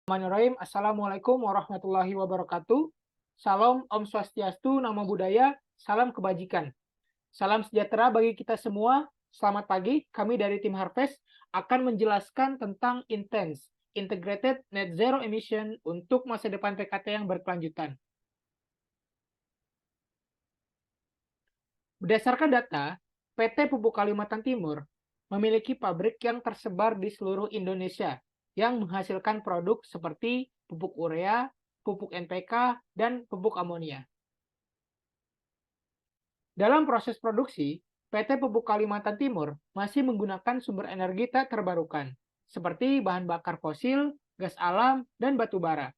Bismillahirrahmanirrahim. Assalamualaikum warahmatullahi wabarakatuh. Salam Om Swastiastu, Namo Buddhaya, salam kebajikan. Salam sejahtera bagi kita semua. Selamat pagi, kami dari tim Harvest akan menjelaskan tentang INTENS, Integrated Net Zero Emission untuk masa depan PKT yang berkelanjutan. Berdasarkan data, PT Pupuk Kalimantan Timur memiliki pabrik yang tersebar di seluruh Indonesia yang menghasilkan produk seperti pupuk urea, pupuk NPK, dan pupuk amonia. Dalam proses produksi, PT Pupuk Kalimantan Timur masih menggunakan sumber energi tak terbarukan, seperti bahan bakar fosil, gas alam, dan batu bara.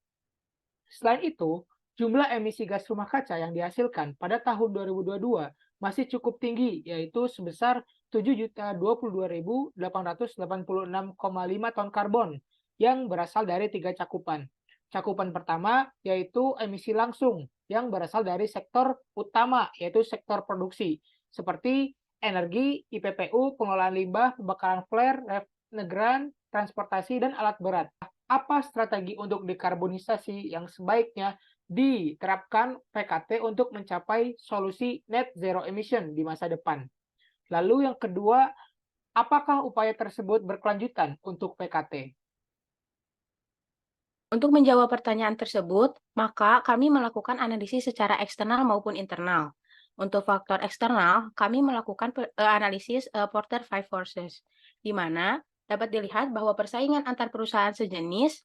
Selain itu, jumlah emisi gas rumah kaca yang dihasilkan pada tahun 2022 masih cukup tinggi, yaitu sebesar 7.022.886,5 ton karbon yang berasal dari 3 cakupan. Cakupan pertama yaitu emisi langsung yang berasal dari sektor utama, yaitu sektor produksi, seperti energi, IPPU, pengelolaan limbah, pembakaran flare, refrigeran, transportasi, dan alat berat. Apa strategi untuk dekarbonisasi yang sebaiknya diterapkan PKT untuk mencapai solusi net zero emission di masa depan? Lalu yang kedua, apakah upaya tersebut berkelanjutan untuk PKT? Untuk menjawab pertanyaan tersebut, maka kami melakukan analisis secara eksternal maupun internal. Untuk faktor eksternal, kami melakukan analisis Porter Five Forces, di mana dapat dilihat bahwa persaingan antar perusahaan sejenis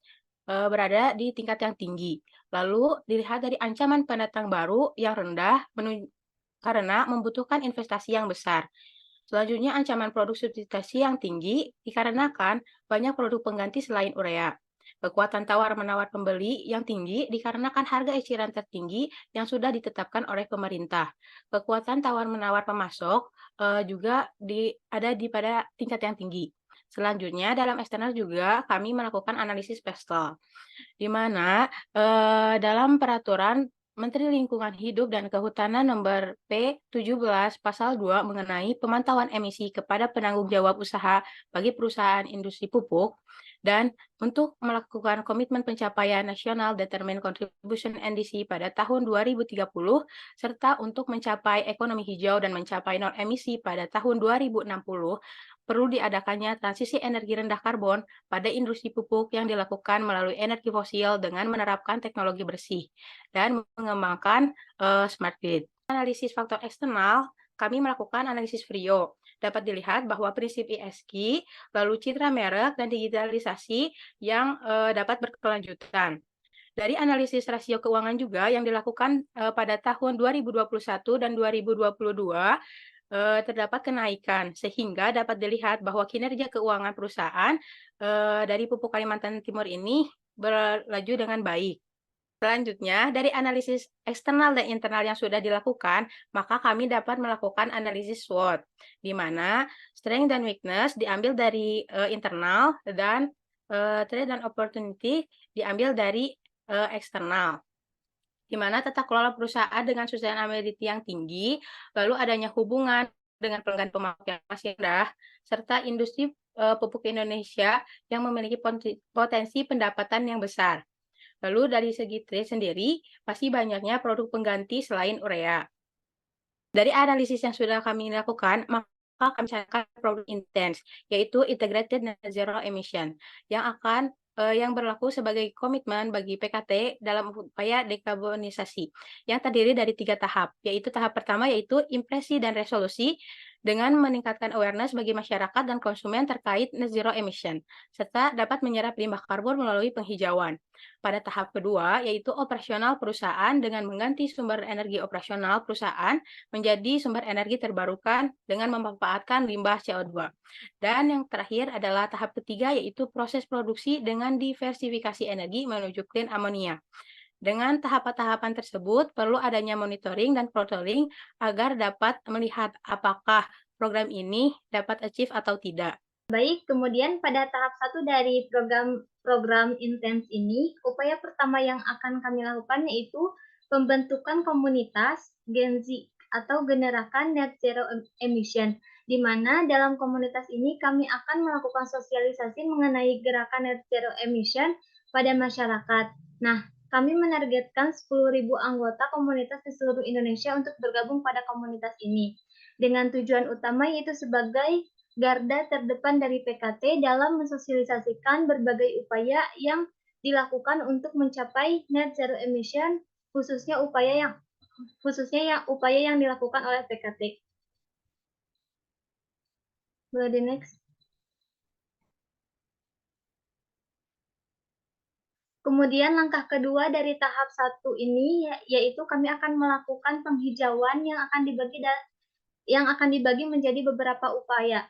berada di tingkat yang tinggi. Lalu dilihat dari ancaman pendatang baru yang rendah karena membutuhkan investasi yang besar. Selanjutnya, ancaman produk substitusi yang tinggi dikarenakan banyak produk pengganti selain urea. Kekuatan tawar-menawar pembeli yang tinggi dikarenakan harga eceran tertinggi yang sudah ditetapkan oleh pemerintah. Kekuatan tawar-menawar pemasok juga ada pada tingkat yang tinggi. Selanjutnya, dalam eksternal juga kami melakukan analisis pestel, di mana dalam peraturan Menteri Lingkungan Hidup dan Kehutanan Nomor P17 Pasal 2 mengenai pemantauan emisi kepada penanggung jawab usaha bagi perusahaan industri pupuk, dan untuk melakukan komitmen pencapaian National Determined Contribution NDC pada tahun 2030, serta untuk mencapai ekonomi hijau dan mencapai nol emisi pada tahun 2060, perlu diadakannya transisi energi rendah karbon pada industri pupuk yang dilakukan melalui energi fosil dengan menerapkan teknologi bersih dan mengembangkan smart grid. Analisis faktor eksternal, kami melakukan analisis FRIO. Dapat dilihat bahwa prinsip ESG, lalu citra merek, dan digitalisasi yang dapat berkelanjutan. Dari analisis rasio keuangan juga yang dilakukan pada tahun 2021 dan 2022, terdapat kenaikan, sehingga dapat dilihat bahwa kinerja keuangan perusahaan dari Pupuk Kalimantan Timur ini berlaju dengan baik. Selanjutnya, dari analisis eksternal dan internal yang sudah dilakukan, maka kami dapat melakukan analisis SWOT, di mana strength dan weakness diambil dari internal dan threat dan opportunity diambil dari eksternal, di mana tata kelola perusahaan dengan sustainability yang tinggi, lalu adanya hubungan dengan pelanggan pemakaian yang masih rendah, serta industri pupuk Indonesia yang memiliki potensi pendapatan yang besar. Lalu dari segi trade sendiri, pasti banyaknya produk pengganti selain urea. Dari analisis yang sudah kami lakukan, maka kami misalkan produk INTENS, yaitu Integrated Net Zero Emission, yang berlaku sebagai komitmen bagi PKT dalam upaya dekarbonisasi, yang terdiri dari 3 tahap, yaitu tahap pertama yaitu impresi dan resolusi, dengan meningkatkan awareness bagi masyarakat dan konsumen terkait net zero emission, serta dapat menyerap limbah karbon melalui penghijauan. Pada tahap kedua, yaitu operasional perusahaan dengan mengganti sumber energi operasional perusahaan menjadi sumber energi terbarukan dengan memanfaatkan limbah CO2. Dan yang terakhir adalah tahap ketiga, yaitu proses produksi dengan diversifikasi energi menuju clean ammonia. Dengan tahapan-tahapan tersebut, perlu adanya monitoring dan controlling agar dapat melihat apakah program ini dapat achieve atau tidak. Baik, kemudian pada tahap 1 dari program intens ini, upaya pertama yang akan kami lakukan yaitu pembentukan komunitas Gen Z atau Generakan Net Zero Emission, di mana dalam komunitas ini kami akan melakukan sosialisasi mengenai gerakan Net Zero Emission pada masyarakat. Nah, kami menargetkan 10.000 anggota komunitas di seluruh Indonesia untuk bergabung pada komunitas ini. Dengan tujuan utama yaitu sebagai garda terdepan dari PKT dalam mensosialisasikan berbagai upaya yang dilakukan untuk mencapai net zero emission, khususnya upaya yang dilakukan oleh PKT. Boleh di next. Kemudian langkah kedua dari tahap 1 ini yaitu kami akan melakukan penghijauan yang akan dibagi menjadi beberapa upaya.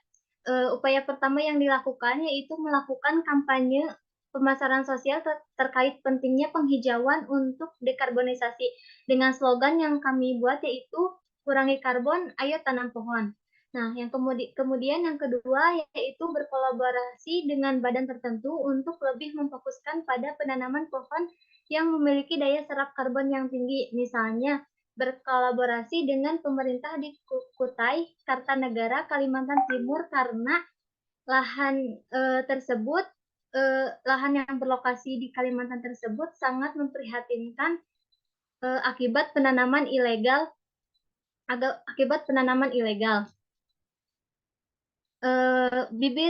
Upaya pertama yang dilakukan yaitu melakukan kampanye pemasaran sosial terkait pentingnya penghijauan untuk dekarbonisasi dengan slogan yang kami buat yaitu kurangi karbon, ayo tanam pohon. Nah, kemudian yang kedua yaitu berkolaborasi dengan badan tertentu untuk lebih memfokuskan pada penanaman pohon yang memiliki daya serap karbon yang tinggi. Misalnya, berkolaborasi dengan pemerintah di Kutai, Kartanegara, Kalimantan Timur karena lahan yang berlokasi di Kalimantan tersebut sangat memprihatinkan akibat penanaman ilegal.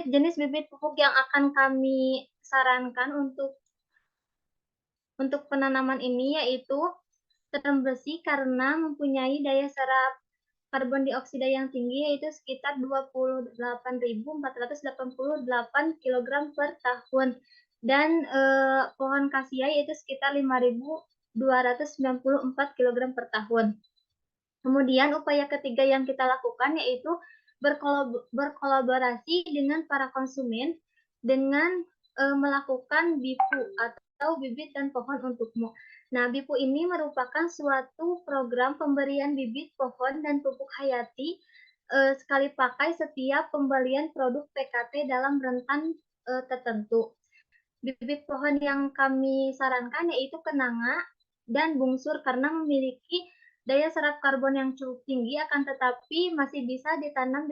Jenis bibit pupuk yang akan kami sarankan untuk penanaman ini yaitu terem besi karena mempunyai daya serap karbon dioksida yang tinggi yaitu sekitar 28.488 kg per tahun dan pohon kasia yaitu sekitar 5.294 kg per tahun. Kemudian upaya ketiga yang kita lakukan yaitu berkolaborasi dengan para konsumen dengan melakukan BIPU atau bibit dan pohon untukmu. Nah, BIPU ini merupakan suatu program pemberian bibit pohon dan pupuk hayati sekali pakai setiap pembelian produk PKT dalam rentan tertentu. Bibit pohon yang kami sarankan yaitu kenanga dan bungsur karena memiliki daya serap karbon yang cukup tinggi akan tetapi masih bisa ditanam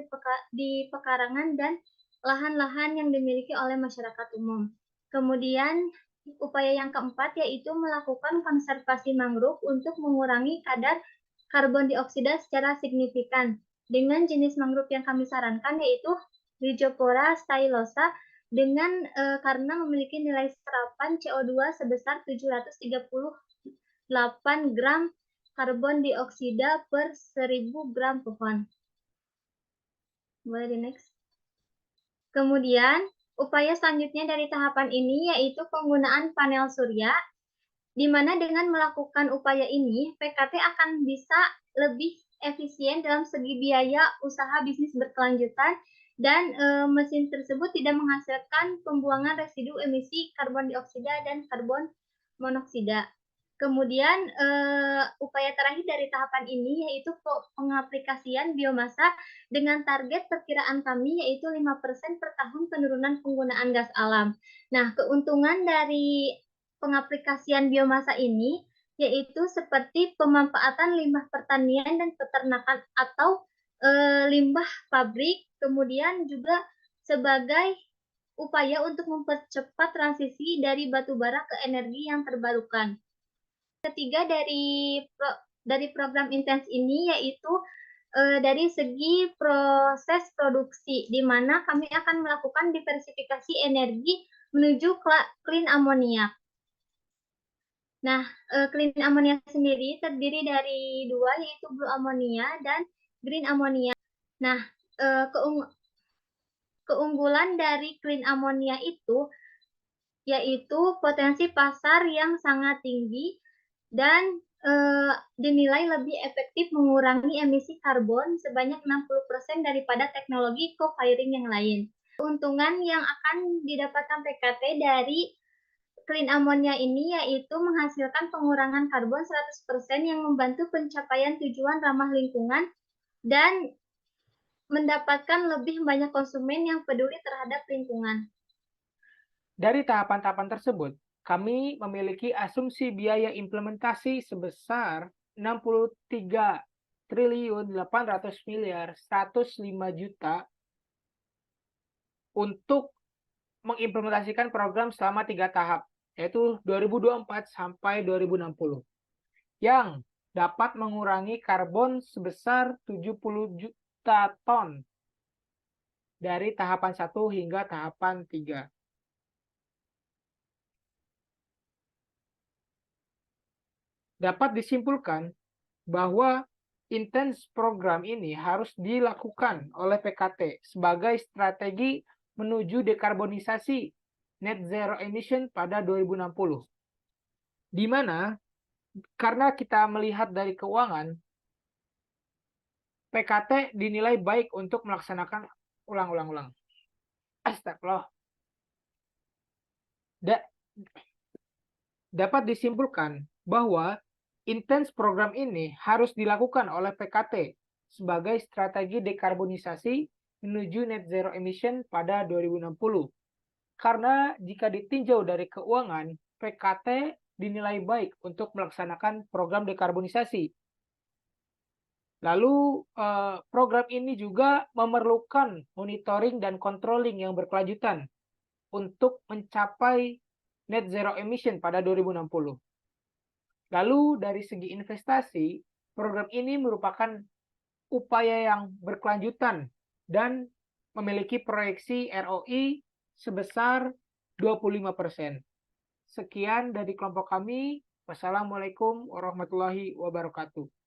di pekarangan dan lahan-lahan yang dimiliki oleh masyarakat umum. Kemudian upaya yang keempat yaitu melakukan konservasi mangrove untuk mengurangi kadar karbon dioksida secara signifikan. Dengan jenis mangrove yang kami sarankan yaitu Rhizophora stylosa dengan karena memiliki nilai serapan CO2 sebesar 738 gram karbon dioksida per 1.000 gram pohon. Boleh di next. Kemudian, upaya selanjutnya dari tahapan ini yaitu penggunaan panel surya, di mana dengan melakukan upaya ini, PKT akan bisa lebih efisien dalam segi biaya usaha bisnis berkelanjutan dan mesin tersebut tidak menghasilkan pembuangan residu emisi karbon dioksida dan karbon monoksida. Kemudian upaya terakhir dari tahapan ini yaitu pengaplikasian biomasa dengan target perkiraan kami yaitu 5% per tahun penurunan penggunaan gas alam. Nah, keuntungan dari pengaplikasian biomasa ini yaitu seperti pemanfaatan limbah pertanian dan peternakan atau limbah pabrik, kemudian juga sebagai upaya untuk mempercepat transisi dari batu bara ke energi yang terbarukan. Ketiga dari program intens ini yaitu dari segi proses produksi, di mana kami akan melakukan diversifikasi energi menuju clean ammonia. Nah, clean ammonia sendiri terdiri dari dua, yaitu blue ammonia dan green ammonia. Nah, keunggulan dari clean ammonia itu yaitu potensi pasar yang sangat tinggi dan dinilai lebih efektif mengurangi emisi karbon sebanyak 60% daripada teknologi co-firing yang lain. Keuntungan yang akan didapatkan PKT dari clean ammonia ini yaitu menghasilkan pengurangan karbon 100% yang membantu pencapaian tujuan ramah lingkungan dan mendapatkan lebih banyak konsumen yang peduli terhadap lingkungan. Dari tahapan-tahapan tersebut, kami memiliki asumsi biaya implementasi sebesar 63.800.105.000.000 untuk mengimplementasikan program selama 3 tahap. yaitu 2024 sampai 2060, yang dapat mengurangi karbon sebesar 70 juta ton dari tahapan 1 hingga tahapan 3. Dapat disimpulkan bahwa intens program ini harus dilakukan oleh PKT sebagai strategi menuju dekarbonisasi net zero emission pada 2060. Di mana karena kita melihat dari keuangan, PKT dinilai baik untuk melaksanakan ulang. Astagfirullah. Dapat disimpulkan bahwa intens program ini harus dilakukan oleh PKT sebagai strategi dekarbonisasi menuju net zero emission pada 2060. Karena jika ditinjau dari keuangan, PKT dinilai baik untuk melaksanakan program dekarbonisasi. Lalu program ini juga memerlukan monitoring dan controlling yang berkelanjutan untuk mencapai net zero emission pada 2060. Lalu dari segi investasi, program ini merupakan upaya yang berkelanjutan dan memiliki proyeksi ROI sebesar 25%. Sekian dari kelompok kami. Wassalamualaikum warahmatullahi wabarakatuh.